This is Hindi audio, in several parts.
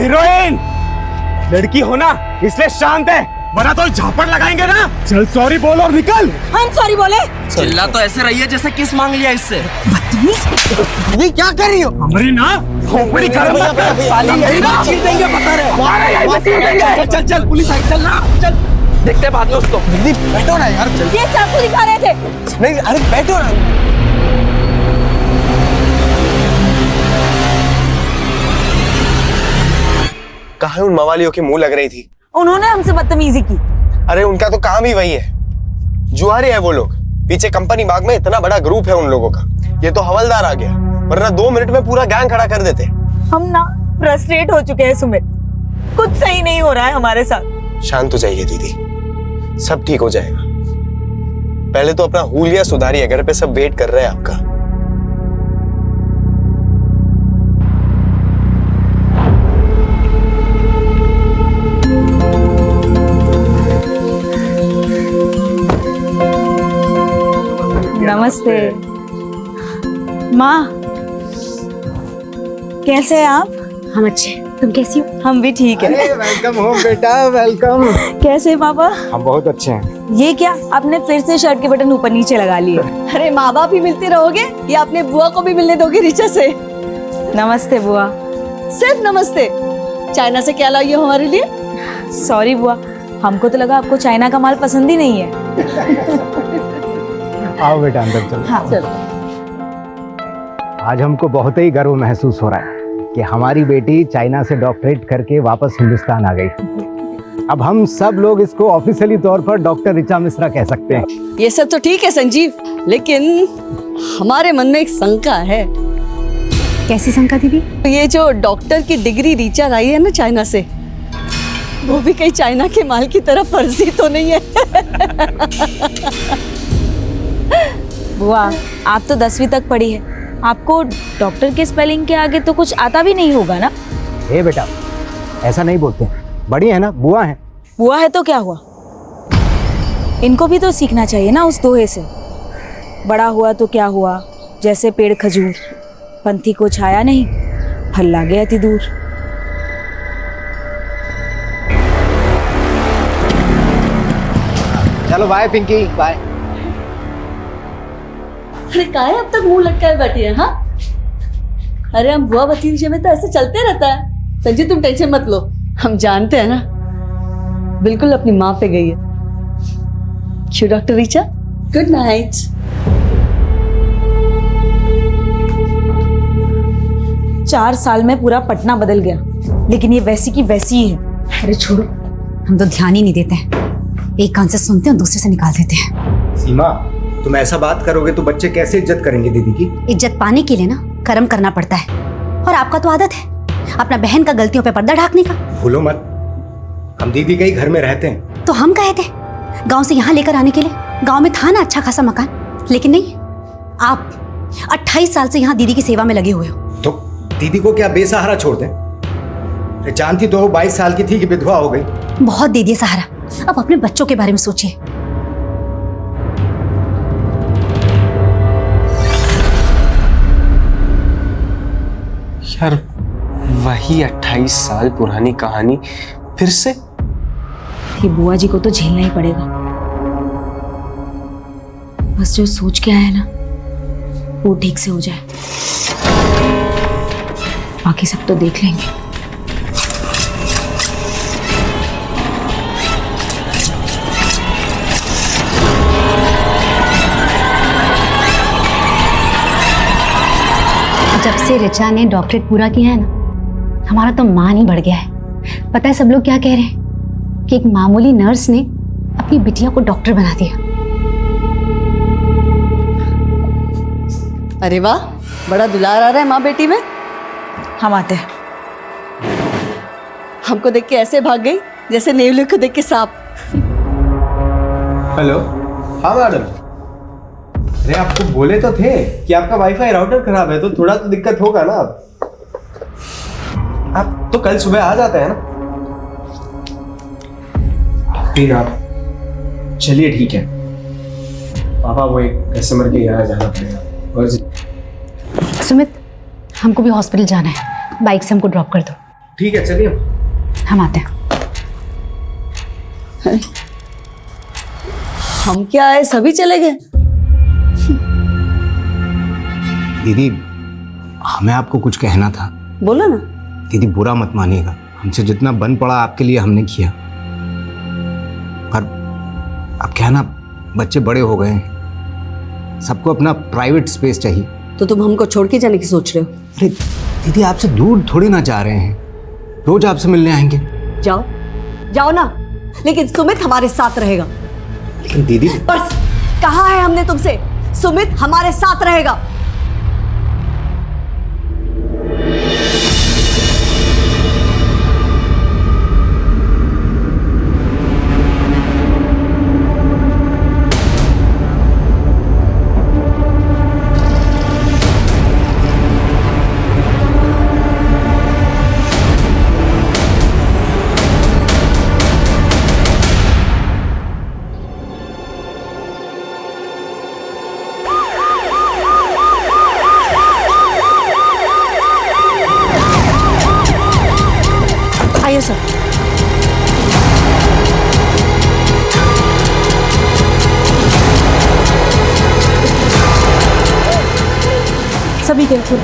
हीरोइन लड़की हो ना इसलिए शांत है, वरना तो झापड़ लगाएंगे ना। चल सॉरी बोल और निकल। हम सॉरी बोले? चिल्ला तो ऐसे रही है जैसे किस मांग लिया इससे। दीदी क्या कर रही हो? हमारी ना खोपड़ी गरम मत कर, साली यही ना चीर देंगे बता रहे। मारा यही पे चीर देंगे। चल चल पुलिस आई, चल ना चल, देखते बाद में उसको। दीदी बैठो ना यार, चल। ये चाकू दिखा रहे थे। नहीं अरे बैठो ना। कहाँ उन मवालियों की मुंह लग रही थी? उन्होंने हमसे बदतमीजी की। अरे उनका तो काम ही वही है, जुआरे है वो लोग। पीछे कंपनी बाग में इतना बड़ा ग्रुप है उन लोगों का। ये तो हवलदार आ गया, वरना 2 मिनट में पूरा गैंग खड़ा कर देते। हम ना फ्रस्ट्रेट हो चुके हैं सुमित, कुछ सही नहीं हो रहा है हमारे साथ। शांत हो जाइए दीदी, सब ठीक हो जाएगा। पहले तो अपना हुलिया सुधारिए, घर पे सब वेट कर रहे हैं आपका। नमस्ते माँ, कैसे हैं आप? हम अच्छे, तुम कैसी हो? हम भी ठीक है। वेलकम होम बेटा, वेलकम। कैसे हैं पापा? हम बहुत अच्छे हैं। ये क्या आपने फिर से शर्ट के बटन ऊपर नीचे लगा लिए? अरे माँ बाप ही मिलते रहोगे या अपने बुआ को भी मिलने दोगे ऋचा से? नमस्ते बुआ। सिर्फ नमस्ते। चाइना से क्या लाई हो हमारे लिए? सॉरी बुआ, हमको तो लगा आपको चाइना का माल पसंद ही नहीं है। आओ बेटा अंदर चलो। हाँ चलो। आज हमको बहुत ही गर्व महसूस हो रहा है कि हमारी बेटी चाइना से डॉक्टरेट करके वापस हिंदुस्तान आ गई। अब हम सब लोग इसको ऑफिशियली तौर पर डॉक्टर ऋचा मिश्रा कह सकते हैं। ये सब तो ठीक है संजीव, लेकिन हमारे मन में एक शंका है। कैसी शंका दीदी? ये जो डॉक्टर की डिग्री ऋचा लाई है ना चाइना से, वो भी कहीं चाइना के माल की तरह फर्जी तो नहीं है? बुआ आप तो 10वीं तक पढ़ी है, आपको डॉक्टर के स्पेलिंग के आगे तो कुछ आता भी नहीं होगा ना? ए बेटा ऐसा नहीं बोलते, बड़ी है ना, बुआ है। बुआ है तो क्या हुआ, इनको भी तो सीखना चाहिए ना उस दोहे से। बड़ा हुआ तो क्या हुआ, जैसे पेड़ खजूर, पंथी को छाया नहीं, फल लागे अति दूर। चलो बाय पिंकी, बाय। अरे काहे अब तक मुंह लटकाए बैठी है? हाँ, अरे हम बुआ भतीजे में तो ऐसे चलते रहता है। संजीव तुम टेंशन मत लो, हम जानते हैं ना, बिल्कुल अपनी माँ पे गई है। क्यों डॉक्टर ऋचा? Good night. चार साल में पूरा पटना बदल गया, लेकिन ये वैसी की वैसी ही है। अरे छोड़ो, हम तो ध्यान ही नहीं देते हैं। एक कान से सुनते हैं, दूसरे से निकाल देते हैं। सीमा तुम ऐसा बात करोगे तो बच्चे कैसे इज्जत करेंगे दीदी की? इज्जत पाने के लिए ना कर्म करना पड़ता है, और आपका तो आदत है अपना बहन का गलतियों पे पर्दा ढाकने का। भूलो मत, हम दीदी के ही घर में रहते हैं। तो हम कहे थे गांव से यहाँ लेकर आने के लिए, गांव में था ना अच्छा खासा मकान, लेकिन नहीं, आप 28 साल से यहाँ दीदी की सेवा में लगे हुए हो। तो दीदी को क्या बेसहारा छोड़ दें? जानती तो 22 साल की थी कि विधवा हो गई। बहुत दे दिए सहारा, अब अपने बच्चों के बारे में सोचिए। यार वही 28 साल पुरानी कहानी फिर से। ये बुआ जी को तो झेलना ही पड़ेगा। बस जो सोच के आया है ना वो ठीक से हो जाए, बाकी सब तो देख लेंगे। जब से ऋचा ने डॉक्टरेट पूरा किया है ना, हमारा तो मान ही बढ़ गया है। पता है सब लोग क्या कह रहे हैं कि एक मामूली नर्स ने अपनी बिटिया को डॉक्टर बना दिया। अरे वाह, बड़ा दुलार आ रहा है माँ बेटी में। हम आते हैं। हमको देख के ऐसे भाग गई जैसे नेवले को देख के सांप। हेलो। हाँ मैडम, अरे आपको बोले तो थे कि आपका वाईफाई राउटर खराब है, तो थोड़ा तो दिक्कत होगा ना। आप तो कल सुबह आ जाते हैं ना। फिर आप चलिए ठीक है। पापा वो एक कस्टमर के यहाँ जाना पड़ेगा। सुमित, हमको भी हॉस्पिटल जाना है, बाइक से हमको ड्रॉप कर दो। ठीक है चलिए। हम आते हैं। हम क्या आए, सभी चले गए। दीदी हमें आपको कुछ कहना था। बोलो ना। दीदी बुरा मत मानिएगा, हमसे जितना बन पड़ा आपके लिए हमने किया, पर अब क्या है ना, बच्चे बड़े हो गए हैं, सबको अपना प्राइवेट स्पेस चाहिए। तो तुम हमको छोड़ के जाने की सोच रहे हो? अरे दीदी आपसे दूर थोड़ी ना जा रहे हैं, रोज आपसे मिलने आएंगे। जाओ जाओ ना, लेकिन सुमित हमारे साथ रहेगा। लेकिन दीदी बस कहा है हमने तुमसे, सुमित हमारे साथ रहेगा। आइए सर। सभी केयरफुल।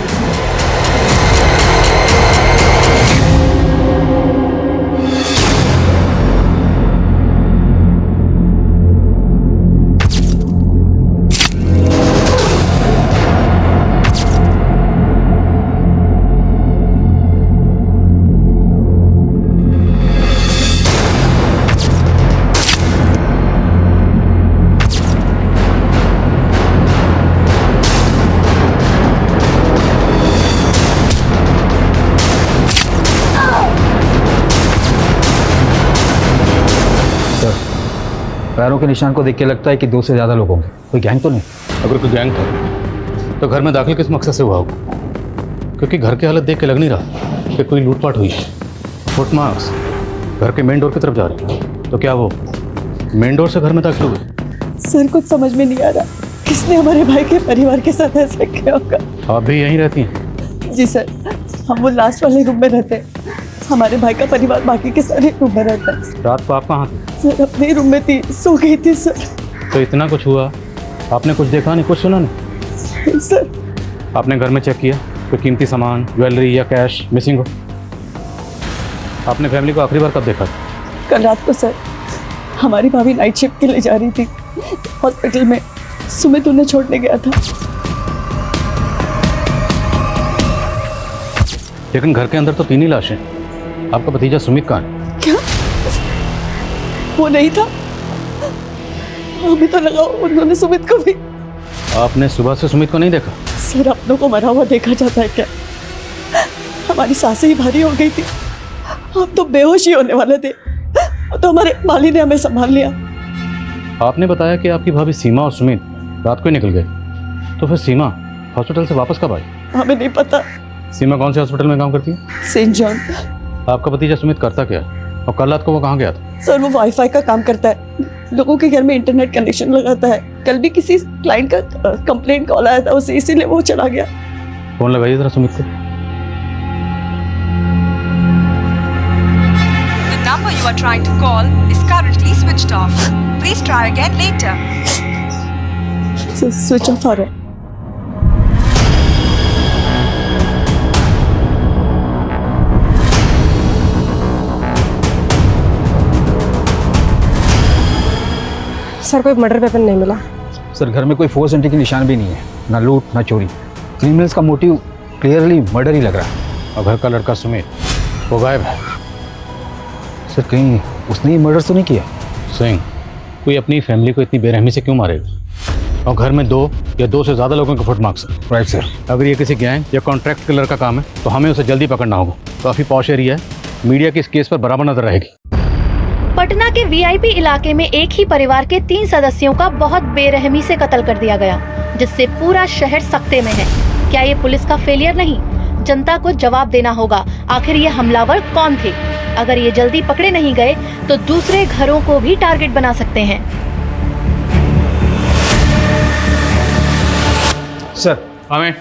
पैरों के निशान को देख के लगता है कि 2 से ज़्यादा लोग होंगे। कोई गैंग तो नहीं? अगर कोई गैंग था तो घर में दाखिल किस मकसद से हुआ होगा? क्योंकि घर की हालत देख के लग नहीं रहा कि कोई लूटपाट हुई है। फुटमार्क्स घर के मेन डोर की तरफ जा रहे हैं, तो क्या वो मेन डोर से घर में दाखिल हुए? सर कुछ समझ में नहीं आ रहा, किसने हमारे भाई के परिवार के साथ ऐसा किया होगा। आप भी यहीं रहती हैं? जी सर, हम वो लास्ट वाले रूम में रहते हैं, हमारे भाई का परिवार बाकी के सारे रूम में रहता है। रात को आप कहाँ थे? सर अपने रूम में थी, सो गई थी सर। तो इतना कुछ हुआ, आपने कुछ देखा नहीं, कुछ सुना नहीं? सर आपने घर में चेक किया कोई कीमती सामान, ज्वेलरी या कैश मिसिंग हो? आपने फैमिली को आखिरी बार कब देखा? कल रात को सर, हमारी भाभी नाइट शिफ्ट के लिए जा रही थी हॉस्पिटल में, सुमित उन्हें छोड़ने गया था। लेकिन घर के अंदर तो 3 ही लाशें। आपका भतीजा सुमित कहाँ है? क्या वो नहीं था? हमें तो लगा उन्होंने सुमित को भी। आपने सुबह से सुमित को नहीं देखा? सर अपनों को मरा हुआ देखा जाता है क्या? हमारी सांसें ही भारी हो गई थी, हम तो बेहोश ही होने वाले थे, तो हमारे माली ने हमें संभाल लिया। आपने बताया कि आपकी भाभी सीमा और सुमित रात को ही निकल गए, तो फिर सीमा हॉस्पिटल से वापस कब आई? हमें नहीं पता। सीमा कौन से हॉस्पिटल में काम करती है? Saint John. आपका भतीजा सुमित करता क्या है, और कल रात को वो कहाँ गया था? सर वो वाईफाई का काम करता है, लोगों के घर में इंटरनेट कनेक्शन लगाता है। कल भी किसी क्लाइंट का कंप्लेंट कॉल आया था उसे, इसीलिए वो चला गया। फोन लगाइए जरा सुमित को। The number you are trying to call is currently switched off. Please try again later. Switch off आ रहा है। सर कोई मर्डर वेपन नहीं मिला। सर घर में कोई फोर्स एंट्री की निशान भी नहीं है, ना लूट ना चोरी। क्रिमिनल्स का मोटिव क्लियरली मर्डर ही लग रहा है। और घर का लड़का सुमित वो गायब है। सर कहीं उसने ही मर्डर तो नहीं किया? सिंह, कोई अपनी फैमिली को इतनी बेरहमी से क्यों मारेगा? और घर में 2 या 2 से ज़्यादा लोगों के फुटमार्क्स हैं। Right sir. अगर ये किसी गैंग या कॉन्ट्रैक्ट किलर का काम है तो हमें उसे जल्दी पकड़ना होगा। काफ़ी पॉश एरिया है, मीडिया की इस केस पर बराबर नजर रहेगी। पटना के वीआईपी इलाके में एक ही परिवार के 3 सदस्यों का बहुत बेरहमी से कत्ल कर दिया गया, जिससे पूरा शहर सख्ते में है। क्या ये पुलिस का फेलियर नहीं? जनता को जवाब देना होगा, आखिर ये हमलावर कौन थे? अगर ये जल्दी पकड़े नहीं गए तो दूसरे घरों को भी टारगेट बना सकते हैं। सर हमें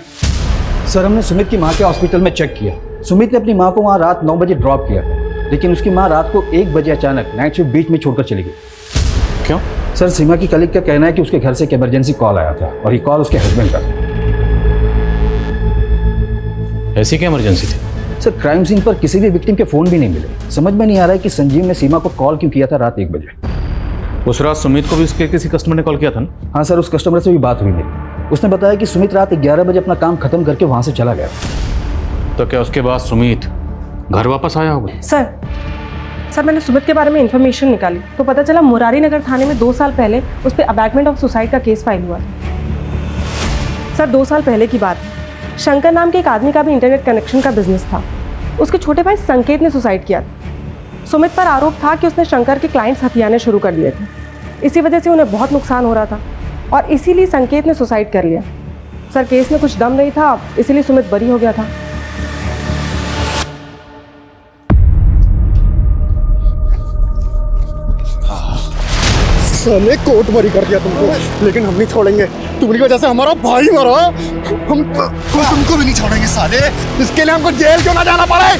सर हमने सुमित की मां के हॉस्पिटल में चेक किया, सुमित ने अपनी माँ को वहाँ रात 9 बजे ड्रॉप किया था, लेकिन उसकी माँ रात को 1 बजे अचानक नाइट शिफ्ट बीच में छोड़कर चली गई। क्यों? सर, सीमा की कलीग का कहना है कि उसके घर से एक इमरजेंसी कॉल आया था और ये कॉल उसके हस्बैंड का था। ऐसी क्या इमरजेंसी थी? सर, क्राइम सीन पर किसी भी विक्टिम के फ़ोन भी नहीं मिले। समझ में नहीं आ रहा है कि संजीव ने सीमा को कॉल क्यों किया था रात 1 बजे। उस रात सुमित को भी उसके किसी कस्टमर ने कॉल किया था ना? हाँ सर, उस कस्टमर से भी बात हुई मेरी। उसने बताया कि सुमित रात 11 बजे अपना काम खत्म करके वहाँ से चला गया। तो क्या उसके बाद सुमित घर वापस आया होगा? सर मैंने सुमित के बारे में इंफॉर्मेशन निकाली तो पता चला मुरारी नगर थाने में 2 साल पहले उस पर अबैटमेंट ऑफ सुसाइड का केस फाइल हुआ था। सर 2 साल पहले की बात है। शंकर नाम के एक आदमी का भी इंटरनेट कनेक्शन का बिजनेस था। उसके छोटे भाई संकेत ने सुसाइड किया था। सुमित पर आरोप था कि उसने शंकर के क्लाइंट्स हथियाने शुरू कर दिए थे। इसी वजह से उन्हें बहुत नुकसान हो रहा था और इसीलिए संकेत ने सुसाइड कर लिया। सर केस में कुछ दम नहीं था, इसीलिए सुमित बरी हो गया था। साले कोर्ट मरी कर दिया तुमको, लेकिन हम नहीं छोड़ेंगे। तुम्हारी वजह से हमारा भाई मरा, हम तुमको भी नहीं छोड़ेंगे साले। इसके लिए हमको जेल क्यों ना जाना पड़े।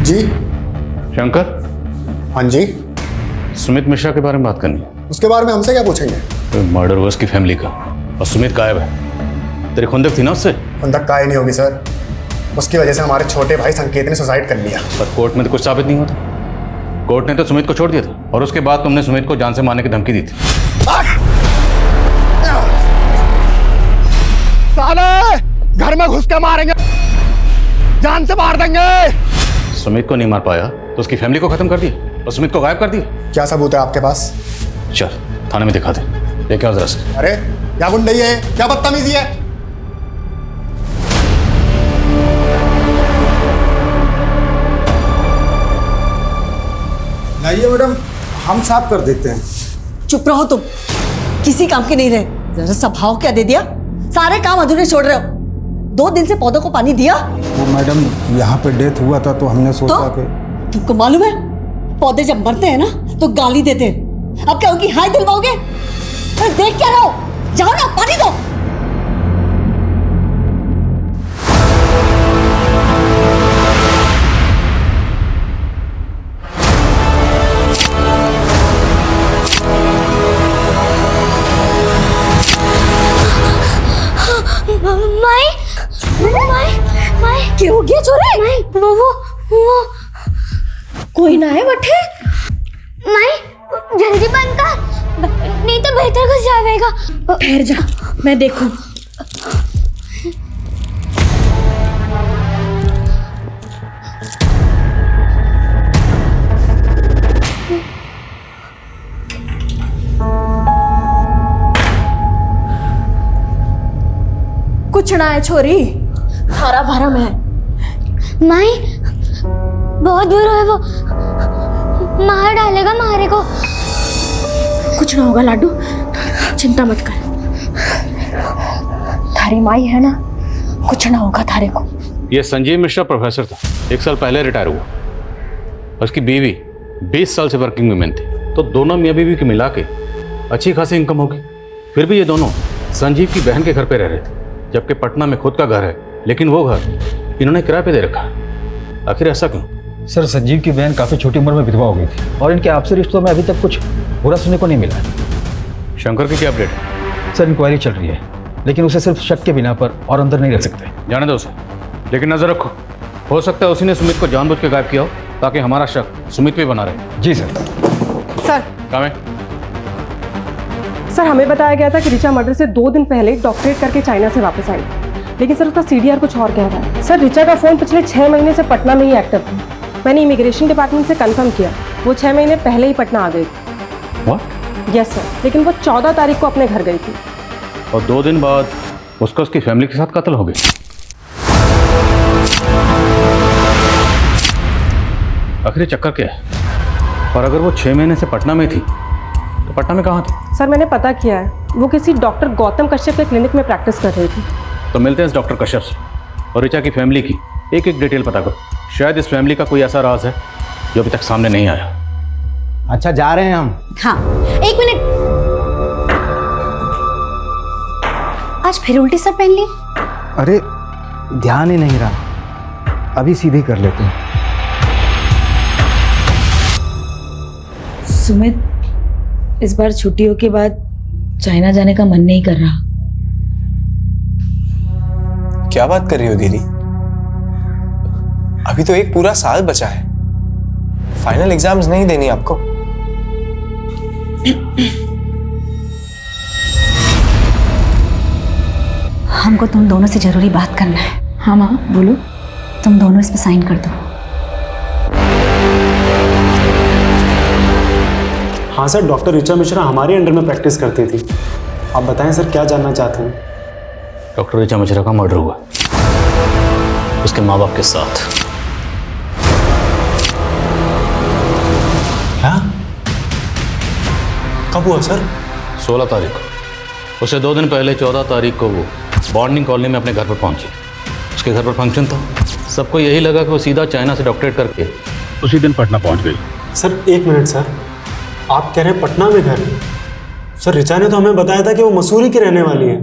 जी शंकर। हाँ जी। सुमित मिश्रा के बारे में बात करनी है। उसके बारे में हमसे क्या पूछेंगे? तो मर्डर हुआ उसकी फैमिली का और सुमित गायब है। तेरी खुंदक थी ना उससे? खुंदक का ही नहीं होगी सर, उसकी वजह से हमारे छोटे भाई संकेत ने सुसाइड कर लिया। पर कोर्ट में तो कुछ साबित नहीं होता। कोर्ट ने तो सुमित को छोड़ दिया था और उसके बाद तुमने सुमित को जान से मारने की धमकी दी थी। साले घर में घुस के मारेंगे, जान से मार देंगे। सुमित को नहीं मार पाया तो उसकी फैमिली को खत्म कर दिया और सुमित को गायब कर दिया। क्या सबूत है आपके पास? चल थाने में दिखा दे। लेके आओ जरा से। अरे क्या गुंडई है, क्या बदतमीजी है। लाइए मैडम, हम साफ कर देते हैं। चुप रहो तुम, किसी काम के नहीं रहे। जरा सा भाव क्या दे दिया, सारे काम अधूरे छोड़ रहे हो। 2 दिन से पौधों को पानी दिया? वो मैडम यहाँ पे डेथ हुआ था तो हमने सोचा कि तुमको मालूम है पौधे जब मरते हैं ना तो गाली देते हैं। अब क्या उनकी हाय दिलवाओगे? अरे देख क्या रहो, जाओ ना पानी दो। माई क्या हो गया छोरे? वो कोई ना है बटे। माई जल्दी बंद कर, नहीं तो बेहतर कुछ जाएगा। ठहर जा, मैं देखूं। कुछ ना है छोरी, हरा भरा में है। माई बहुत बुरा है वो, मार डालेगा मारे को। कुछ ना होगा लाडू, चिंता मत कर। थारी माई है ना, कुछ ना होगा थारे को। ये संजीव मिश्रा प्रोफेसर था, 1 साल पहले रिटायर हुआ। उसकी बीवी 20 साल से वर्किंग वुमेन थी, तो दोनों मियाँ बीवी के मिला के अच्छी खासी इनकम होगी। फिर भी ये दोनों संजीव की बहन के घर पे रह रहे थे, जबकि पटना में खुद का घर है, लेकिन वो घर इन्होंने किराए पे दे रखा। आखिर ऐसा क्यों? सर, संजीव की बहन काफ़ी छोटी उम्र में विधवा हो गई थी और इनके आपसी रिश्तों में अभी तक कुछ बुरा सुनने को नहीं मिला है। शंकर की क्या अपडेट है? सर, इंक्वायरी चल रही है, लेकिन उसे सिर्फ शक के बिना पर और अंदर नहीं रख सकते। जाने दो उसे, लेकिन नजर रखो, हो सकता है उसी ने सुमित को जानबूझ के गायब किया हो ताकि हमारा शक सुमित पे बना रहे। जी सर। सर काम है? सर हमें बताया गया था कि रिचा मर्डर से 2 दिन पहले डॉक्टरेट करके चाइना से वापस आई, लेकिन सर उसका सीडीआर कुछ और कह रहा है। सर रिचा का फ़ोन पिछले 6 महीने से पटना में ही एक्टिव था। मैंने इमिग्रेशन डिपार्टमेंट से कंफर्म किया, वो 6 महीने पहले ही पटना आ गई थी। What? यस सर, लेकिन वो 14 तारीख को अपने घर गई थी। और 2 दिन बाद उसका उसकी फैमिली के साथ कत्ल हो गया। आखिर चक्कर क्या है? और अगर वो 6 महीने से पटना में थी तो पटना में कहाँ थी? सर मैंने पता किया है, वो किसी डॉक्टर गौतम कश्यप के क्लिनिक में प्रैक्टिस कर रही थी। तो मिलते हैं इस डॉक्टर कश्यप से और रिचा की फैमिली की एक एक डिटेल पता करो। शायद इस फैमिली का कोई ऐसा राज है जो अभी तक सामने नहीं आया। अच्छा, जा रहे हैं हम। हाँ 1 मिनट। आज फिर उल्टी सर पहन ली? अरे ध्यान ही नहीं रहा, अभी सीधे कर लेते हैं। सुमित, इस बार छुट्टियों के बाद चाइना जाने का मन नहीं कर रहा। क्या बात कर रही हो दीदी? अभी तो एक पूरा साल बचा है, फाइनल एग्जाम्स नहीं देनी आपको? हमको तुम दोनों से जरूरी बात करना है। हाँ माँ बोलो। तुम दोनों इस पे साइन कर दो। हाँ सर, डॉक्टर ऋचा मिश्रा हमारे अंडर में प्रैक्टिस करती थी। आप बताएं सर, क्या जानना चाहते हैं? डॉक्टर ऋचा मिश्रा का मर्डर हुआ उसके माँ बाप के साथ। क्या? कब हुआ सर? 16 तारीख को। उससे 2 दिन पहले 14 तारीख को वो बॉन्डिंग कॉलोनी में अपने घर पर पहुंची। उसके घर पर फंक्शन था। सबको यही लगा कि वो सीधा चाइना से डॉक्टरेट करके उसी दिन पटना पहुंच गई। सर एक मिनट सर, आप कह रहे हैं पटना में घर? सर ऋचा ने तो हमें बताया था कि वो मसूरी की रहने वाली है।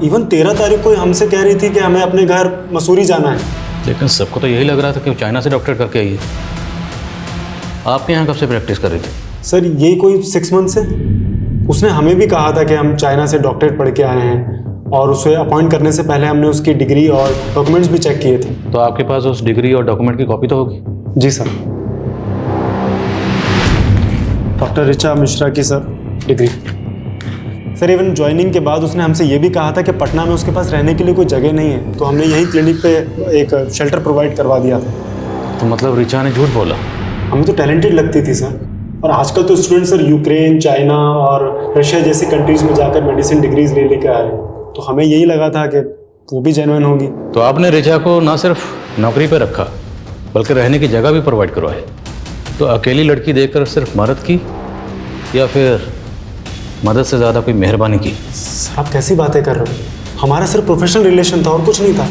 इवन 13 तारीख को हमसे कह रही थी कि हमें अपने घर मसूरी जाना है। लेकिन सबको तो यही लग रहा था कि वो चाइना से डॉक्टरेट करके आई है। आपके यहाँ कब से प्रैक्टिस कर रही थी? सर यही कोई 6 मंथ से। उसने हमें भी कहा था कि हम चाइना से डॉक्टरेट पढ़ के आए हैं, और उसे अपॉइंट करने से पहले हमने उसकी डिग्री और डॉक्यूमेंट्स भी चेक किए थे। तो आपके पास उस डिग्री और डॉक्यूमेंट की कॉपी तो होगी? जी सर। डॉक्टर ऋचा मिश्रा की sir degree. Sir even joining के बाद उसने हमसे ये भी कहा था कि पटना में उसके पास रहने के लिए कोई जगह नहीं है, तो हमने यहीं क्लिनिक पे एक शेल्टर प्रोवाइड करवा दिया था। तो मतलब ऋचा ने झूठ बोला? हमें तो टैलेंटेड लगती थी सर। और आजकल तो स्टूडेंट सर यूक्रेन, चाइना और रशिया जैसी कंट्रीज में जाकर मेडिसिन डिग्रीज ले लेकर आए, तो हमें यही लगा था कि वो भी जेन्युइन होगी। तो आपने ऋचा को ना सिर्फ नौकरी पे रखा बल्कि रहने की जगह भी प्रोवाइड करवाई। तो अकेली लड़की देखकर सिर्फ मदद की या फिर मदद से ज़्यादा कोई मेहरबानी की? आप कैसी बातें कर रहे हो? हमारा सिर्फ प्रोफेशनल रिलेशन था और कुछ नहीं था।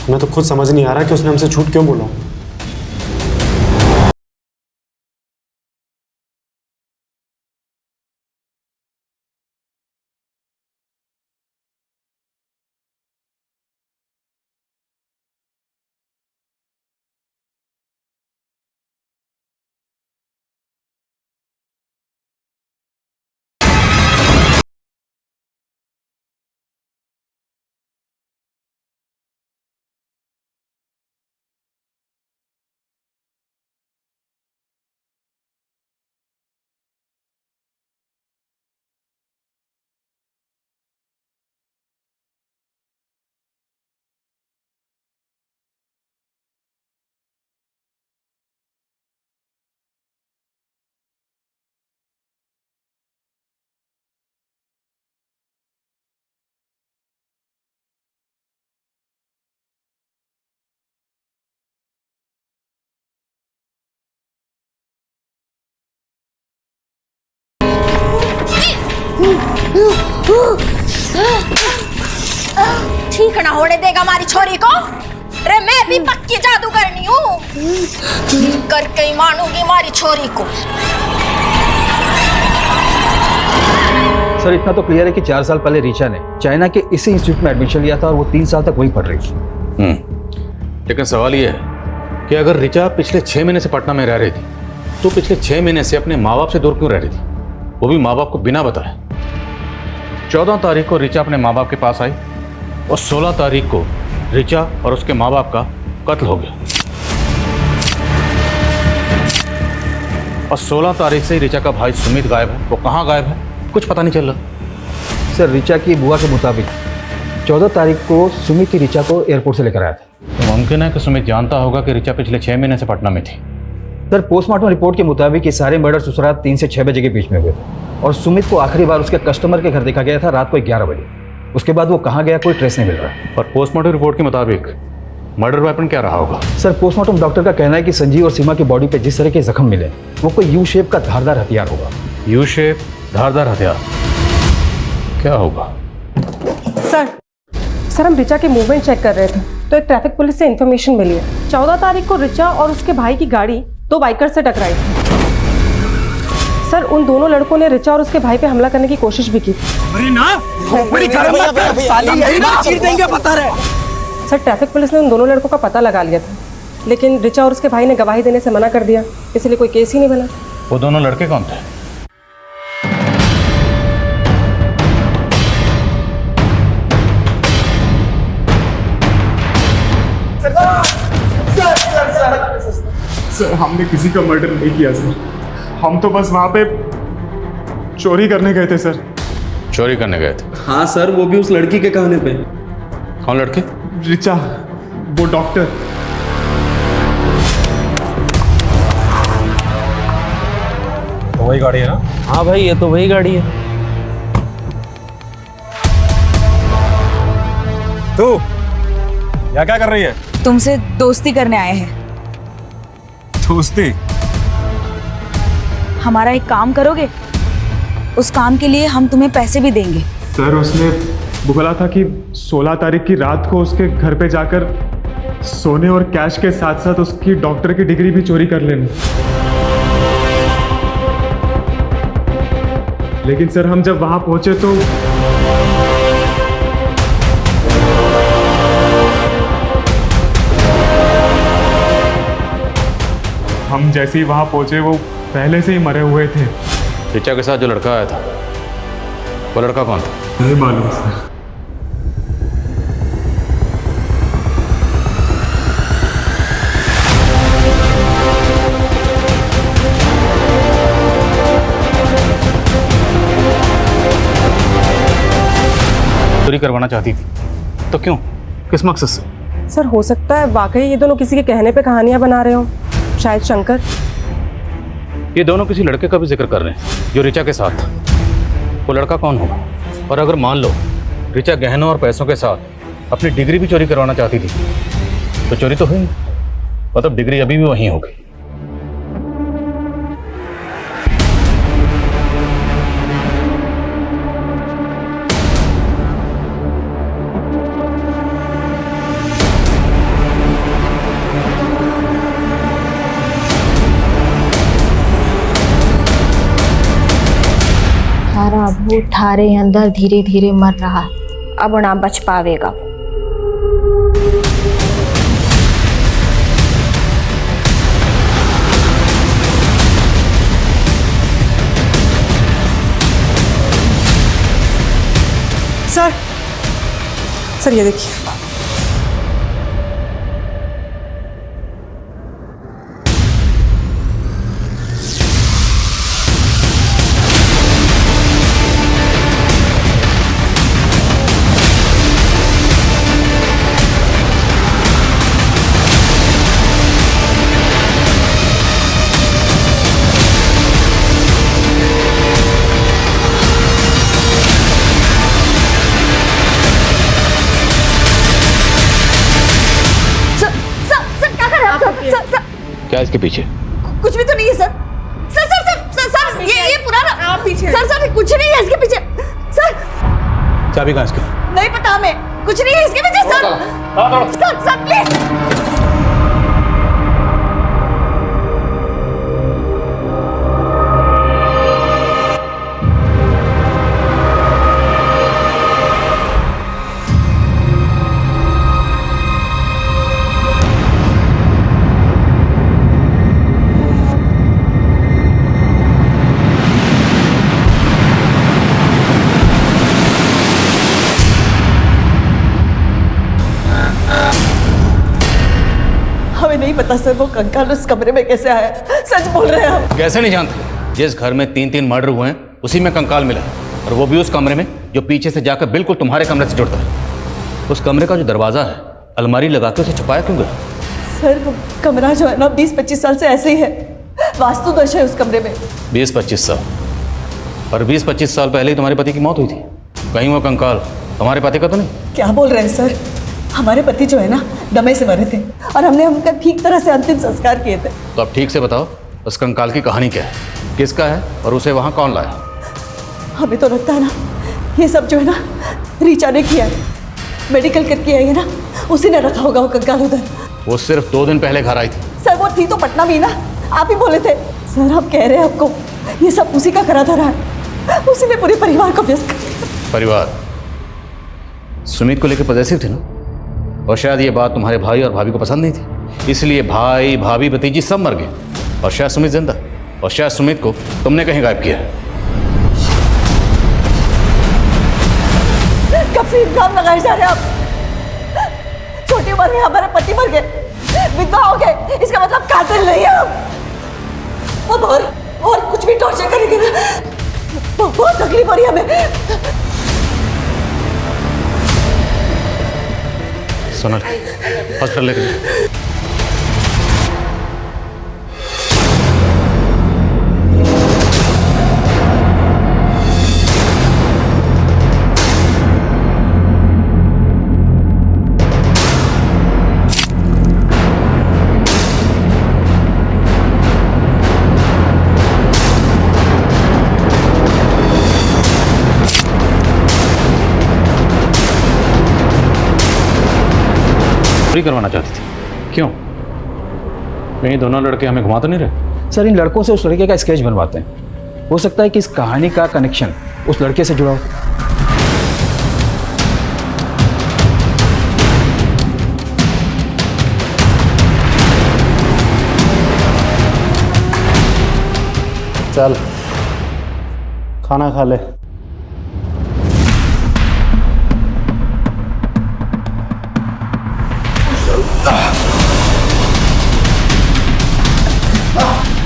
हमें तो खुद समझ नहीं आ रहा कि उसने हमसे झूठ क्यों बोला। ठीक ना होने देगा हमारी छोरी को? अरे मैं भी पक्की जादूगरनी हूँ, ठीक करके ही मानूंगी हमारी छोरी को। सर इतना तो क्लियर है कि 4 साल पहले ऋचा ने चाइना के इसी इंस्टीट्यूट में एडमिशन लिया था और वो 3 साल तक वहीं पढ़ रही थी। लेकिन सवाल ये है कि अगर ऋचा पिछले 6 महीने से पटना में रह रही थी तो पिछले 6 महीने से अपने माँ बाप से दूर क्यों रह रही थी, वो भी माँ बाप को बिना बताए? 14 तारीख को ऋचा अपने माँ बाप के पास आई और 16 तारीख को ऋचा और उसके माँ बाप का कत्ल हो गया। और 16 तारीख से ही ऋचा का भाई सुमित गायब है। वो कहाँ गायब है कुछ पता नहीं चल रहा। सर ऋचा की बुआ के मुताबिक 14 तारीख को सुमित ही ऋचा को एयरपोर्ट से लेकर आया था। तो मुमकिन है कि सुमित जानता होगा कि ऋचा पिछले 6 महीने से पटना में थी। सर पोस्टमार्टम रिपोर्ट के मुताबिक ये सारे मर्डर उस रात 3 से 6 बजे के बीच में हुए थे और सुमित को आखिरी बार उसके कस्टमर के घर देखा गया था रात को 11 बजे। उसके बाद वो कहाँ गया कोई ट्रेस नहीं मिल रहा। और पोस्टमार्टम रिपोर्ट के मुताबिक मर्डर वेपन क्या रहा होगा? सर पोस्टमार्टम डॉक्टर का कहना है कि संजीव और सीमा की बॉडी पे जिस तरह के जख्म मिले वो कोई यू शेप का धारदार हथियार होगा। यू शेप धारदार हथियार क्या होगा? सर हम ऋचा के मूवमेंट चेक कर रहे थे तो एक ट्रैफिक पुलिस से इन्फॉर्मेशन मिली है 14 तारीख को ऋचा और उसके भाई की गाड़ी 2 बाइकर से टकराई थी। सर उन दोनों लड़कों ने रिचा और उसके भाई पे हमला करने की कोशिश भी की। अरे ना मेरी घर मत कर, साली यही ना चीर देंगे बता रहे। सर ट्रैफिक पुलिस ने उन दोनों लड़कों का पता लगा लिया था, लेकिन रिचा और उसके भाई ने गवाही देने से मना कर दिया, इसलिए कोई केस ही नहीं बना। वो दोनों लड़के कौन थे? सर हमने किसी का मर्डर नहीं किया सर, हम तो बस वहाँ पे चोरी करने गए थे सर। चोरी करने गए थे? हाँ सर, वो भी उस लड़की के कहने पे। कौन लड़के? रिचा, वो डॉक्टर। तो वही गाड़ी है ना? हाँ भाई, ये तो वही गाड़ी है। तू यहाँ क्या कर रही है? तुमसे दोस्ती करने आए हैं। दोस्ती? हमारा एक काम करोगे? उस काम के लिए हम तुम्हें पैसे भी देंगे। सर उसने बोला था कि 16 तारीख की रात को उसके घर पे जाकर सोने और कैश के साथ साथ उसकी डॉक्टर की डिग्री भी चोरी कर लेनी। लेकिन सर हम जब वहां पहुंचे तो हम जैसे ही वहां पहुंचे वो पहले से ही मरे हुए थे। रिचा के साथ जो लड़का आया था, वो लड़का कौन था? नहीं मालूम सर। चोरी करवाना चाहती थी तो क्यों, किस मकसद से? सर हो सकता है वाकई ये दोनों किसी के कहने पे कहानियां बना रहे हो, शायद शंकर। ये दोनों किसी लड़के का भी जिक्र कर रहे हैं जो रिचा के साथ था। वो लड़का कौन होगा? और अगर मान लो रिचा गहनों और पैसों के साथ अपनी डिग्री भी चोरी करवाना चाहती थी तो चोरी तो हुई नहीं, मतलब डिग्री अभी भी वहीं होगी। थारा भूत थारे अंदर धीरे धीरे मर रहा है, अब ना बच पावेगा वो। सर ये देखिए। क्या इसके पीछे? कुछ भी तो नहीं है sir. Sir sir sir sir sir ये पुराना आप पीछे। सर सर कुछ नहीं है इसके पीछे सर। चाबी कहाँ इसकी? नहीं पता हमें, कुछ नहीं है इसके पीछे सर। Sir sir please. नहीं पता सर वो कंकाल उस कमरे में कैसे आया। सच बोल रहे हैं हम। कैसे नहीं जानते? जिस घर में 3-3 मर्डर हुए हैं उसी में कंकाल मिला है, और वो भी उस कमरे में जो पीछे से जाकर बिल्कुल तुम्हारे कमरे से जुड़ता है। उस कमरे का जो दरवाजा है अलमारी लगा के उसे छुपाया क्यों गया? सर वो कमरा जो है ना 20-25 साल से ऐसे ही है, वास्तु दोष है उस कमरे में। 20-25 साल? और 20-25 साल पहले ही तुम्हारे पति की मौत हुई थी, कहीं वो कंकाल तुम्हारे पति का तो नहीं? क्या बोल रहे हैं सर? हमारे पति जो है ना दमे से मरे थे और हमने उनका ठीक तरह से अंतिम संस्कार किए थे। तो अब ठीक से बताओ उस कंकाल की कहानी क्या है, किसका है और उसे वहाँ कौन लाया? हमें तो लगता है ना ये सब जो है ना रीचा ने किया है, मेडिकल करके आई है ना, उसी ने रखा होगा वो कंकाल उधर। वो सिर्फ 2 दिन पहले घर आई थी। सर वो थी तो पटना में ही ना, आप ही बोले थे। सर हम कह रहे हैं आपको ये सब उसी का करा धरा है, उसी ने पूरे परिवार को व्यस्त कर दिया। परिवार सुमित को लेकर पॉजिटिव थे ना, और शायद ये बात तुम्हारे भाई और भाभी को पसंद नहीं थी, इसलिए भाई भाभी भतीजी सब मर गए, और शायद सुमित जिंदा, और शायद सुमित को तुमने कहीं गायब किया है। कब से इल्जाम लगाए जा रहे हैं आप? छोटी उम्र में हमारे पति मर गए, विधवा हो गए, इसका मतलब कातिल नहीं है हम। अब और कुछ भी टॉर्चर करेंगे ना, बहुत तकलीफ हो रही है हमें। सोनल हॉस्पिटल लेकर पूरी करवाना चाहती थी। क्यों? कहीं दोनों लड़के हमें घुमा तो नहीं रहे? सर इन लड़कों से उस लड़के का स्केच बनवाते हैं, हो सकता है कि इस कहानी का कनेक्शन उस लड़के से जुड़ा हो। चल खाना खा ले।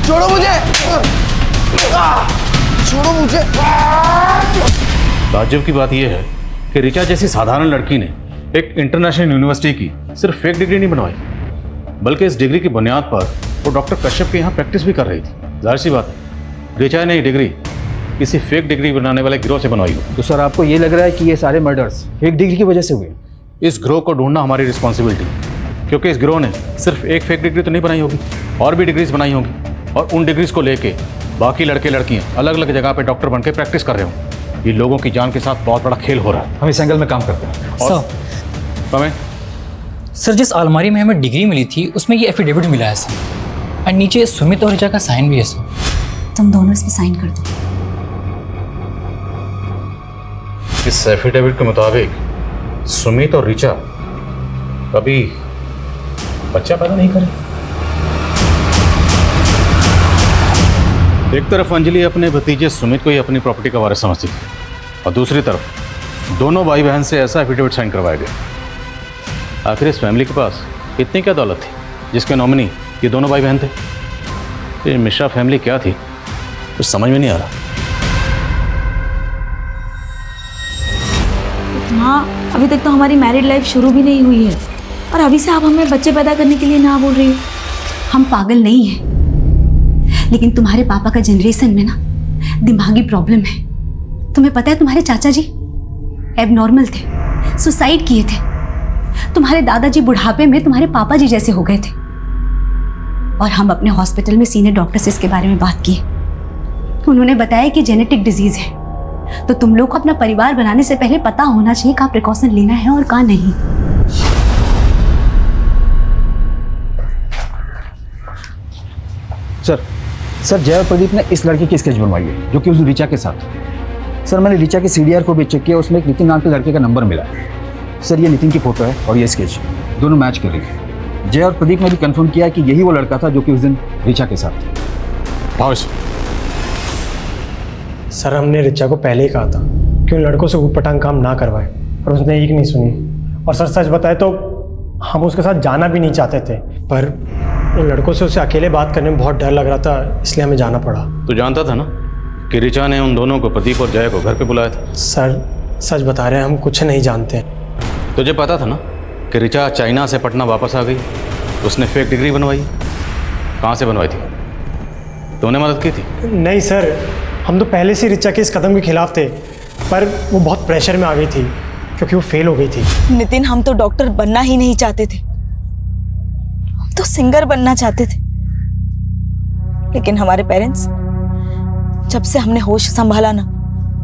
छोड़ो मुझे, छोड़ो मुझे। ताज्जुब की बात यह है कि ऋचा जैसी साधारण लड़की ने एक इंटरनेशनल यूनिवर्सिटी की सिर्फ फेक डिग्री नहीं बनवाई, बल्कि इस डिग्री की बुनियाद पर वो डॉक्टर कश्यप के यहाँ प्रैक्टिस भी कर रही थी। जाहिर सी बात है ऋचा ने ये डिग्री किसी फेक डिग्री बनाने वाले गिरोह से बनवाई हो। तो सर आपको ये लग रहा है कि ये सारे मर्डर्स फेक डिग्री की वजह से हुए? इस गिरोह को ढूंढना हमारी रिस्पॉन्सिबिलिटी, क्योंकि इस गिरोह ने सिर्फ एक फेक डिग्री तो नहीं बनाई होगी, और भी डिग्रीज बनाई होगी, और उन डिग्रीज को लेके बाकी लड़के लड़कियां अलग अलग जगह पे डॉक्टर बनके प्रैक्टिस कर रहे हो। ये लोगों की जान के साथ बहुत बड़ा खेल हो रहा है। हम इस एंगल में काम करते हैं। और कमें सर जिस अलमारी में हमें डिग्री मिली थी उसमें ये एफिडेविट मिला है सर, और नीचे सुमित और ऋचा का साइन भी है सर। तुम दोनों इसमें साइन कर दो। इस एफिडेविट के मुताबिक सुमित और ऋचा कभी बच्चा पैदा नहीं करे। एक तरफ अंजलि अपने भतीजे सुमित को ही अपनी प्रॉपर्टी का वारिस समझती थी, और दूसरी तरफ दोनों भाई बहन से ऐसा एफिडेविट साइन करवाया गया। आखिर इस फैमिली के पास इतनी क्या दौलत थी जिसके नॉमिनी ये दोनों भाई बहन थे? ये मिश्रा फैमिली क्या थी कुछ समझ में नहीं आ रहा। हाँ, अभी तक तो हमारी मैरिड लाइफ शुरू भी नहीं हुई है और अभी से आप हमें बच्चे पैदा करने के लिए ना बोल रही हो। हम पागल नहीं हैं, लेकिन तुम्हारे पापा का जनरेशन में ना दिमागी प्रॉब्लम है। तुम्हें पता है तुम्हारे चाचा जी एबनॉर्मल थे, सुसाइड किए थे। तुम्हारे दादाजी बुढ़ापे में तुम्हारे पापा जी जैसे हो गए थे। और हम अपने हॉस्पिटल में सीनियर डॉक्टर से इसके बारे में बात की। उन्होंने बताया कि जेनेटिक डिजीज है, तो तुम लोग को अपना परिवार बनाने से पहले पता होना चाहिए कहाँ प्रिकॉशन लेना है और कहाँ नहीं। सर जय और प्रदीप ने इस लड़के की स्केच बनवाई है जो कि उस ऋचा के साथ। सर मैंने ऋचा के CDR को भी चेक किया, उसमें एक नितिन नाम के लड़के का नंबर मिला है। सर ये नितिन की फोटो है और ये स्केच दोनों मैच कर रही है। जय और प्रदीप ने भी कंफर्म किया कि यही वो लड़का था जो कि उस दिन ऋचा के साथ था। सर हमने ऋचा को पहले ही कहा था कि उन लड़कों से ऊटपटांग काम ना करवाए, और उसने एक नहीं सुनी। और सर सच बताए तो हम उसके साथ जाना भी नहीं चाहते थे, पर उन लड़कों से उसे अकेले बात करने में बहुत डर लग रहा था, इसलिए हमें जाना पड़ा। तो जानता था ना कि ऋचा ने उन दोनों को, प्रदीप और जय को, घर पे बुलाया था? सर सच बता रहे हैं, हम कुछ नहीं जानते। तुझे पता था ना कि ऋचा चाइना से पटना वापस आ गई, उसने फेक डिग्री बनवाई। कहाँ से बनवाई थी? तूने मदद की थी? नहीं सर, हम तो पहले से ऋचा के इस कदम के खिलाफ थे, पर वो बहुत प्रेशर में आ गई थी क्योंकि वो फेल हो गई थी। नितिन हम तो डॉक्टर बनना ही नहीं चाहते थे, हम तो सिंगर बनना चाहते थे। लेकिन हमारे पेरेंट्स जब से हमने होश संभाला ना,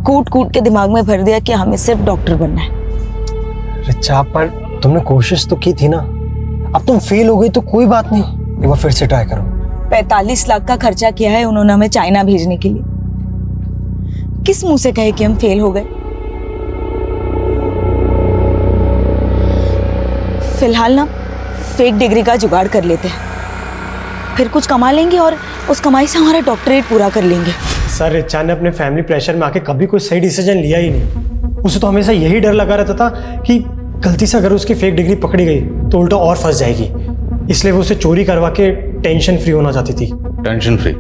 कूट कूट के दिमाग में भर दिया कि हमें सिर्फ डॉक्टर बनना है। ऋचा पर तुमने कोशिश तो की थी ना, अब तुम फेल हो गई तो कोई बात नहीं, एक बार फिर से ट्राई करो। 45 लाख का खर्चा किया है उन्होंने हमें चाइना भेजने के लिए। किस मुंह से कहे कि हम फेल हो गए? फिलहाल ना फेक डिग्री का जुगाड़ कर लेते हैं, फिर कुछ कमा लेंगे और उस कमाई से हमारा डॉक्टरेट पूरा कर लेंगे। सर रिचा ने अपने फैमिली प्रेशर में आके कभी कोई सही डिसीजन लिया ही नहीं। उसे तो हमेशा यही डर लगा रहता था कि गलती से अगर उसकी फेक डिग्री पकड़ी गई तो उल्टा और फंस जाएगी, इसलिए वो उसे चोरी करवा के टेंशन फ्री होना चाहती थी। Tension free?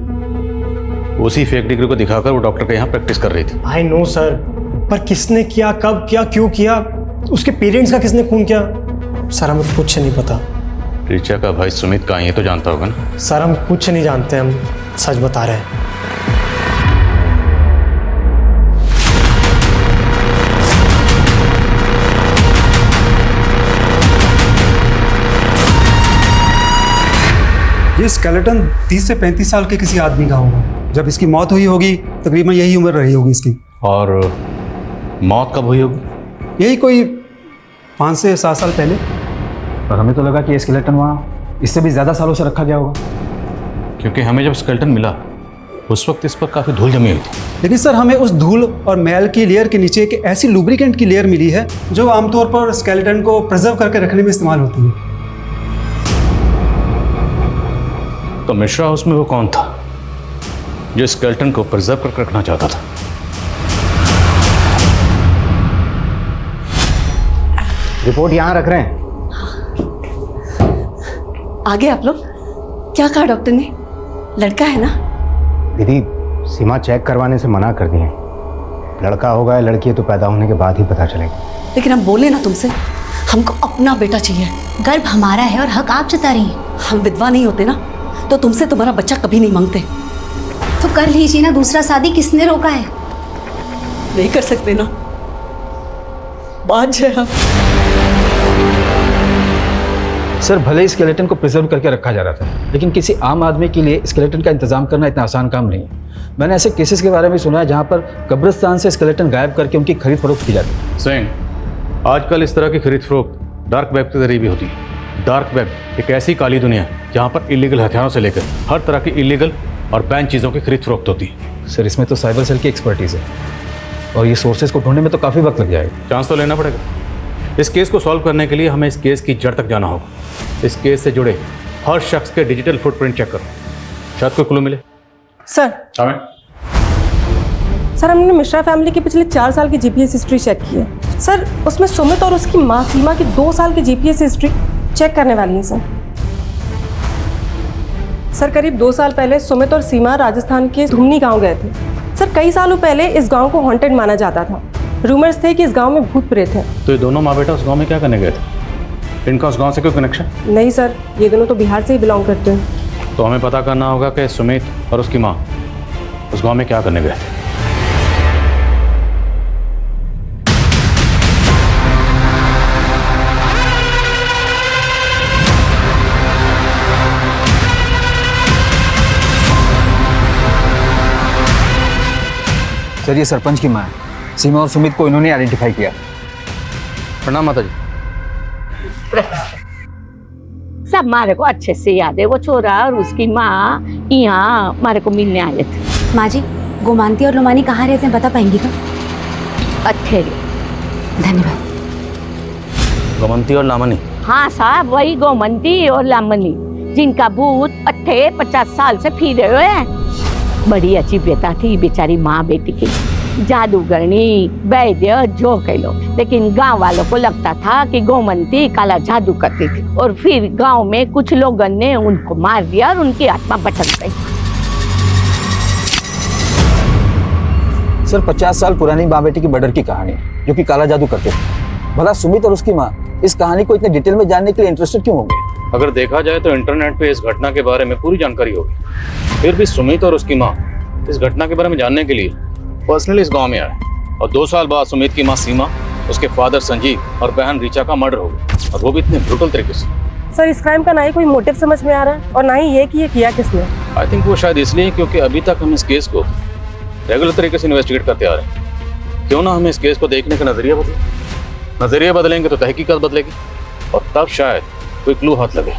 उसी फेक डिग्री को दिखाकर वो डॉक्टर के यहाँ प्रैक्टिस कर रही थी। आई नो सर, पर किसने किया, कब किया, क्यों किया, उसके पेरेंट्स का किसने खून किया, सर हमें कुछ नहीं पता। रिचा का भाई सुमित कहाँ, ये तो जानता होगा ना? सर हम कुछ नहीं जानते, हम सच बता रहे हैं। ये स्केलेटन 30 से 35 साल के किसी आदमी का होगा। जब इसकी मौत हुई होगी तकरीबन यही उम्र रही होगी इसकी। और मौत कब हुई होगी? यही कोई 5 से 7 साल पहले। पर हमें तो लगा कि ये स्केलेटन वहाँ इससे भी ज़्यादा सालों से रखा गया होगा, क्योंकि हमें जब स्केलेटन मिला उस वक्त इस पर काफ़ी धूल जमी हुई थी। लेकिन सर हमें उस धूल और मैल की लेयर के नीचे एक ऐसी लुब्रिकेंट की लेयर मिली है जो आमतौर पर स्केलेटन को प्रिजर्व करके रखने में इस्तेमाल होती है। तो मिश्रा हाउस में वो कौन था जो स्केलेटन को प्रिजर्व करके रखना चाहता था? रिपोर्ट यहाँ रख रहे हैं। आगे आप लोग क्या कहा डॉक्टर ने? लड़का है ना? दीदी सीमा चेक करवाने से मना कर दिए। लड़का होगा या लड़की है तो पैदा होने के बाद ही पता चलेगा। लेकिन हम बोले ना तुमसे, हमको अपना बेटा चाहिए। गर्भ हमारा है और हक आप जता रही हैं। हम विधवा नहीं होते ना तो तुमसे तुम्हारा बच्चा कभी नहीं मांगते। तो कर लीजिए ना, दूसरा शादी किसने रोका है? नहीं कर सकते ना, बात है हम। सर भले ही स्केलेटन को प्रिजर्व करके रखा जा रहा था, लेकिन किसी आम आदमी के लिए स्केलेटन का इंतजाम करना इतना आसान काम नहीं है। मैंने ऐसे केसेस के बारे में सुना है जहां पर कब्रिस्तान से स्केलेटन गायब करके उनकी खरीद फरोख्त की जाती है। सिंह, आजकल इस तरह की खरीद फरोख्त डार्क वेब के जरिए भी होती है। डार्क वेब एक ऐसी काली दुनिया है जहाँ पर इलीगल हथियारों से लेकर हर तरह की इलीगल और बैन चीज़ों की खरीद फरोख्त होती है। सर इसमें तो साइबर सेल की एक्सपर्टीज़ है और ये सोर्सेज को ढूंढने में तो काफ़ी वक्त लग जाएगा। चांस तो लेना पड़ेगा। इस केस को सॉल्व करने के लिए हमें इस केस की जड़ तक जाना होगा। इस केस से जुड़े हर शख्स के डिजिटल फुटप्रिंट चेक करो, शायद कोई क्लू मिले। सर सर हमने मिश्रा फैमिली की पिछले 4 साल की जीपीएस हिस्ट्री चेक की है सर। उसमें सुमित और उसकी माँ सीमा की 2 साल की जीपीएस हिस्ट्री चेक करने वाली है सर। करीब 2 साल पहले सुमित और सीमा राजस्थान के धुमनी गांव गए थे सर। कई सालों पहले इस गांव को हॉन्टेड माना जाता था। रूमर्स थे कि इस गांव में भूत प्रेत है। तो ये दोनों माँ बेटा उस गांव में क्या करने गए थे? इनका उस गांव से कोई कनेक्शन? नहीं सर, ये दोनों तो बिहार से ही बिलोंग करते हैं। तो हमें पता करना होगा कि सुमित और उसकी माँ उस गांव में क्या करने गए थे। सर ये सरपंच की माँ है। सीमा और सुमित को इन्होंने आइडेंटिफाई किया। प्रणाम माता जी। सब मारे को अच्छे से याद है। वो छोरा और उसकी माँ यहाँ मारे को मिलने आए थे। माँ जी, गोमांती और लोमानी कहाँ रहते हैं बता पाएंगी क्या? अच्छे, धन्यवाद। गोमंती और लामनी? हाँ साहब, वही गोमंती और लामनी जिनका भूत 50 साल से फिरे हुए हैं। बड़ी अच्छी बेटा थी बेचारी माँ बेटी की, जादूगरनी वैद्य जो कह लो। लेकिन गांव वालों को लगता था कि गोमंती काला जादू करती थी और फिर गांव में कुछ लोगों ने उनको मार दिया और उनकी आत्मा भटक गई। सर 50 साल पुरानी माँ बेटी की मर्डर की कहानी है जो कि काला जादू करते थे। भला सुमित और उसकी माँ इस कहानी को इतने डिटेल में जानने के लिए इंटरेस्टेड क्यों होंगे? अगर देखा जाए तो इंटरनेट पे इस घटना के बारे में पूरी जानकारी होगी, फिर भी सुमित और उसकी माँ इस घटना के बारे में जानने के लिए पर्सनली इस गांव में आए। और 2 साल बाद सुमित की माँ सीमा, उसके फादर संजीव और बहन रिचा का मर्डर हो गया, और वो भी इतने ब्रूटल तरीके से। सर इस क्राइम का ना ही कोई मोटिव समझ में आ रहा है और ना ही ये कि ये किया किसने। आई थिंक वो शायद इसलिए क्योंकि अभी तक हम इस केस को रेगुलर तरीके से इन्वेस्टिगेट करते आ रहे हैं। क्यों ना हम इस केस को देखने का नजरिया बदलें। नजरिया बदलेंगे तो तहकीकात बदलेगी और तब शायद कोई क्लू हाथ लगे।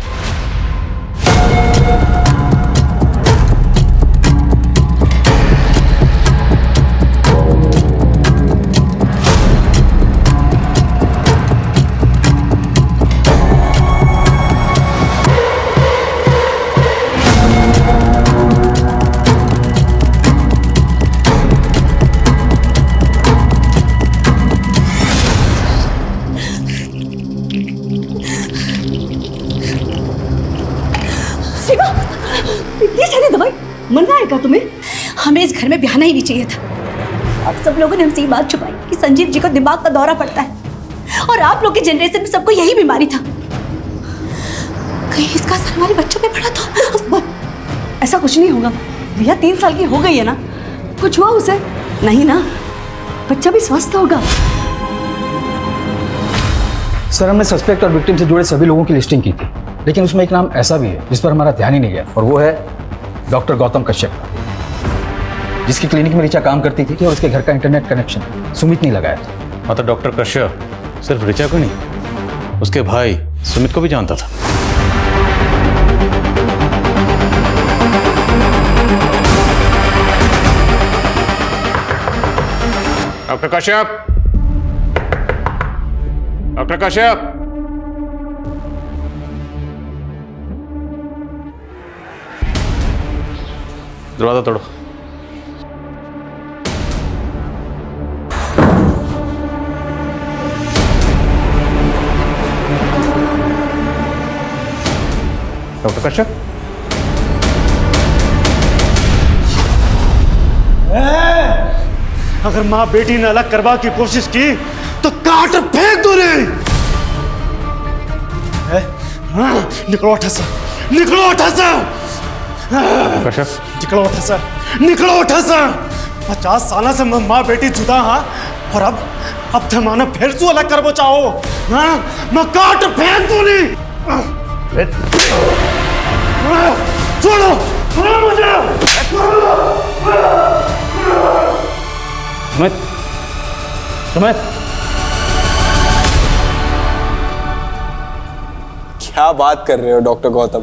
मरना है क्या तुम्हें? हमें इस घर में ब्याहना ही नहीं चाहिए था। आप सब लोगों ने हमसे ये बात छुपाई कि संजीव जी को दिमाग का दौरा पड़ता है और आप लोग के जनरेशन में सबको यही बीमारी था। कहीं इसका असर हमारे बच्चों पे पड़ा तो? ऐसा कुछ नहीं होगा भैया, 3 साल की हो गई है ना, कुछ हुआ उसे? नहीं ना, बच्चा भी स्वस्थ होगा। सर हमने सस्पेक्ट और विक्टिम से जुड़े सभी लोगों की लिस्टिंग की थी, लेकिन उसमें एक नाम ऐसा भी है जिस पर हमारा ध्यान ही नहीं गया, और वो है डॉक्टर गौतम कश्यप, जिसकी क्लिनिक में ऋचा काम करती थी और उसके घर का इंटरनेट कनेक्शन सुमित ने लगाया था। हाँ, तो डॉक्टर कश्यप सिर्फ ऋचा को नहीं, उसके भाई सुमित को भी जानता था। डॉक्टर कश्यप, डॉक्टर कश्यप, दरवाजा तोड़ो। डॉक्टर कश्यप, अगर माँ बेटी ने अलग करवा की कोशिश की तो काट फेंक दो रे। निकलो उठा सर, निकलो उठा सर, निकलो उठा सर, निकलो उठा सर। 50 साल से माँ बेटी जुदा हाँ, और अब जमाना फिर से अलग करवो चाहो हाँ? मैं काट फेंक दू नहीं। छोड़ो मुझे। सुमित, सुमित, क्या बात कर रहे हो डॉक्टर गौतम?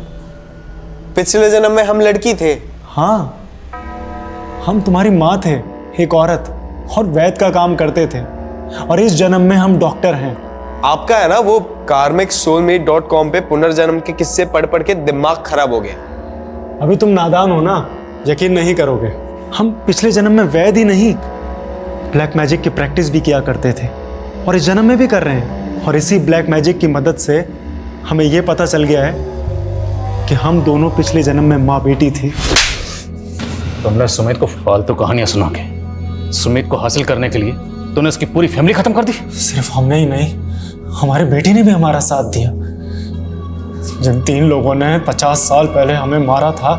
पिछले जन्म में हम लड़की थे। हाँ, हम तुम्हारी माँ थे, एक औरत, और वैद का काम करते थे, और इस जन्म में हम डॉक्टर हैं। आपका है ना वो karmicsoulmate.com पे पुनर्जन्म के किस्से पढ़ पढ़ के दिमाग खराब हो गया। अभी तुम नादान हो ना, यकीन नहीं करोगे। हम पिछले जन्म में वैद ही नहीं, ब्लैक मैजिक की प्रैक्टिस भी किया करते थे, और इस जन्म में भी कर रहे हैं। और इसी ब्लैक मैजिक की मदद से हमें यह पता चल गया है कि हम दोनों पिछले जन्म में माँ बेटी थी। तुमने सुमित को फालतू कहानियां सुना के सुमित को हासिल करने के लिए तूने उसकी पूरी फैमिली खत्म कर दी। सिर्फ हमने ही नहीं, हमारे बेटी ने भी हमारा साथ दिया। जिन 3 लोगों ने 50 साल पहले हमें मारा था,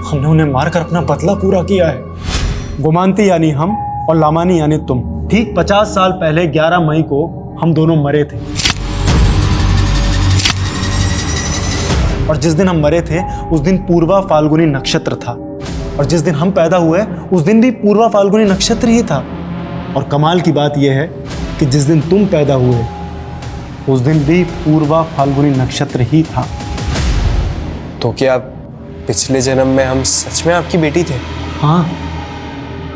हमने उन्हें मारकर अपना बदला पूरा किया है। गोमांती यानी हम और लामानी यानी तुम। ठीक 50 साल पहले 11 मई को हम दोनों मरे थे, और जिस दिन हम मरे थे उस दिन पूर्वा फाल्गुनी नक्षत्र था, और जिस दिन हम पैदा हुए उस दिन भी पूर्वा फाल्गुनी नक्षत्र ही था। और कमाल की बात यह है कि जिस दिन तुम पैदा हुए उस दिन भी पूर्वा फाल्गुनी नक्षत्र ही था। तो क्या पिछले जन्म में हम सच में आपकी बेटी थे? हाँ,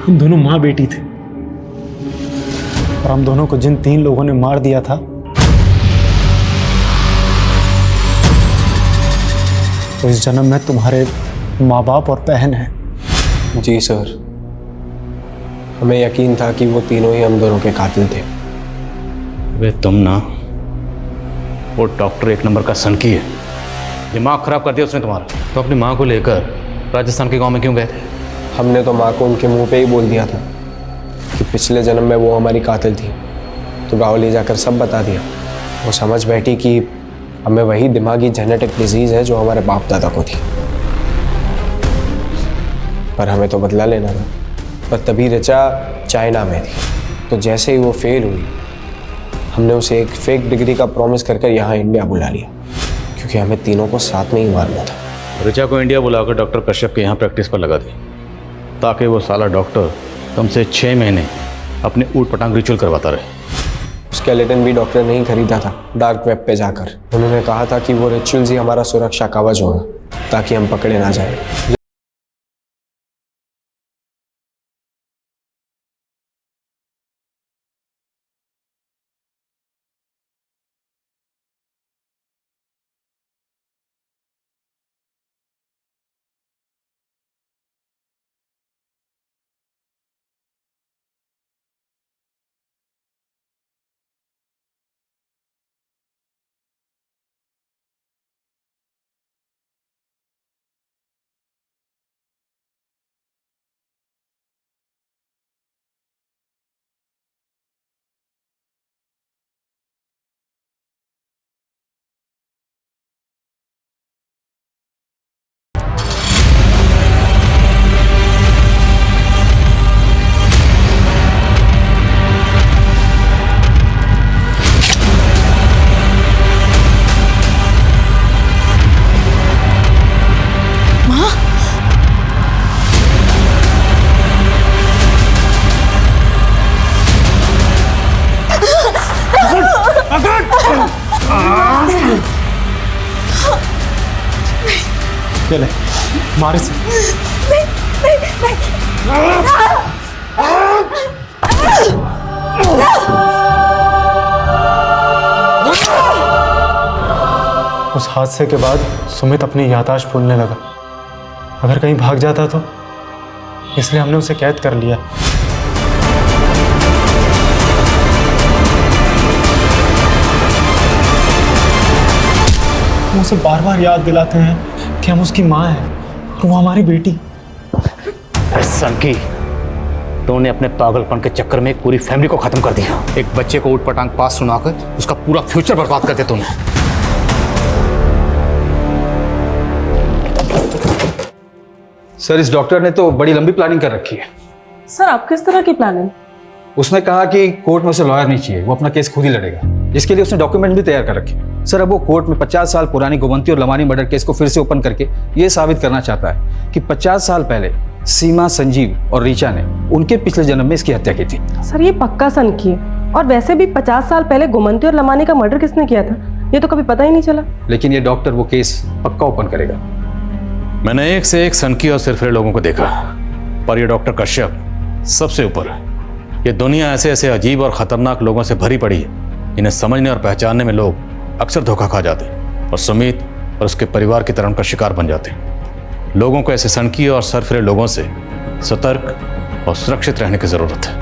हम दोनों माँ बेटी थे, और हम दोनों को जिन 3 लोगों ने मार दिया था, तो इस जन्म में तुम्हारे माँ बाप और बहन हैं। जी सर, हमें यकीन था कि वो तीनों ही हम दोनों के कातिल थे। वे तुम ना, वो डॉक्टर 1 नंबर का सनकी है, दिमाग खराब कर दिया उसने तुम्हारा। तो अपनी माँ को लेकर राजस्थान के गांव में क्यों गए थे? हमने तो माँ को उनके मुंह पे ही बोल दिया था कि पिछले जन्म में वो हमारी कातिल थी, तो गाँव ले जाकर सब बता दिया। वो समझ बैठी कि हमें वही दिमागी जेनेटिक डिजीज है जो हमारे बाप दादा को थी, पर हमें तो बदला लेना था। पर तभी ऋचा चाइना में थी, तो जैसे ही वो फेल हुई, हमने उसे एक फेक डिग्री का प्रॉमिस कर यहाँ इंडिया बुला लिया, क्योंकि हमें तीनों को साथ में ही मारना था। ऋचा को इंडिया बुलाकर डॉक्टर कश्यप के यहाँ प्रैक्टिस पर लगा दी, ताकि वो साला डॉक्टर तुमसे 6 महीने अपने ऊट पटांग रिचुअल करवाता रहे। स्केलेटन भी डॉक्टर ने ही खरीदा था डार्क वेब पे जाकर। उन्होंने कहा था कि वो रिचुअल्स ही हमारा सुरक्षा कवच होगा, ताकि हम पकड़े ना जाए। चले मारे से उस हादसे के बाद सुमित अपनी याददाश्त भूलने लगा। अगर कहीं भाग जाता तो, इसलिए हमने उसे कैद कर लिया। हम उसे बार बार याद दिलाते हैं कि हम उसकी माँ हैं और वो हमारी बेटी। सनकी, तूने अपने पागलपन के चक्कर में एक पूरी फैमिली को खत्म कर दिया। एक बच्चे को ऊटपटांग पास सुनाकर उसका पूरा फ्यूचर बर्बाद कर दिया तूने। सर, इस डॉक्टर ने तो बड़ी लंबी प्लानिंग कर रखी है। सर, आप किस तरह की प्लानिंग? उसने कहा कि कोर्ट में उसे लॉयर नहीं चाहिए, वो अपना केस खुद ही लड़ेगा। इसके लिए उसने डॉक्यूमेंट भी तैयार कर रखे। सर, अब वो कोर्ट में 50 साल पुरानी गोमंती और लमानी मर्डर केस को फिर से ओपन करके ये साबित करना चाहता है कि 50 साल पहले सीमा, संजीव और रीचा ने उनके पिछले जन्म में इसकी हत्या की थी। सर, ये पक्का सनकी है। और वैसे भी 50 साल पहले गोमंती और लमानी का मर्डर किसने किया था, ये तो कभी पता ही नहीं चला। लेकिन ये डॉक्टर वो केस पक्का ओपन करेगा। मैंने एक से एक सनकी और सिरफिरे लोगों को देखा, पर ये डॉक्टर कश्यप सबसे ऊपर है। ये दुनिया ऐसे ऐसे अजीब और खतरनाक लोगों से भरी पड़ी है, इन्हें समझने और पहचानने में लोग अक्सर धोखा खा जाते हैं और सुमित और उसके परिवार की तरह का शिकार बन जाते हैं। लोगों को ऐसे सनकी और सरफिरे लोगों से सतर्क और सुरक्षित रहने की जरूरत है।